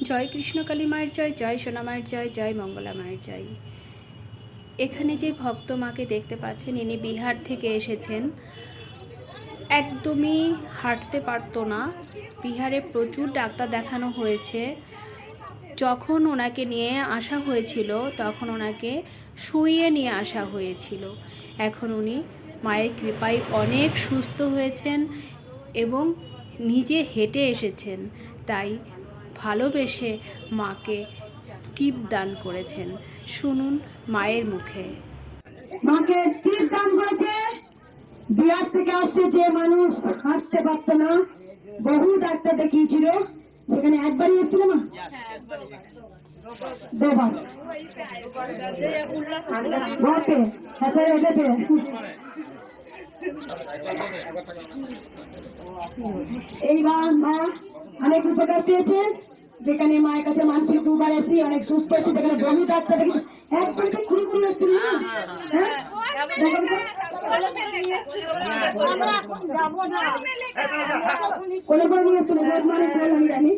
জয় কৃষ্ণকালী মায়ের জয়, জয় সোনা মায়ের জয়, জয় মঙ্গলা মায়ের জয়। এখানে যে ভক্ত মাকে দেখতে পাচ্ছেন, ইনি বিহার থেকে এসেছেন। একদমই হাঁটতে পারতো না, বিহারে প্রচুর ডাক্তার দেখানো হয়েছে। যখন ওনাকে নিয়ে আসা হয়েছিল তখন ওনাকে শুইয়ে নিয়ে আসা হয়েছিল। এখন উনি মায়ের কৃপায় অনেক সুস্থ হয়েছেন এবং নিজে হেঁটে এসেছেন। তাই ভালোবেসে মাকে টিপ দান করেছেন। শুনুন মায়ের মুখে। মাকে টিপ দান করেছে। বিহার থেকে আসছে যে মানুষ হাঁটতে পারত না, বহু ডাক্তার দেখিয়েছিল, সেখানে একবারই এসেছিল না, দুবার ঘটে সাথে এসেছে। এইবার মা অনেক উপকার পেয়েছেন। যেখানে মায়ের কাছে মানসিক দুবার এসি অনেক সুস্থ হয়েছে, যেখানে বহু ডাক্তার দেখি একদম তো খুঁড়ি খুঁড়ি এসছিল না, কোলে করে নিয়ে এসছিল, মানে আমি জানি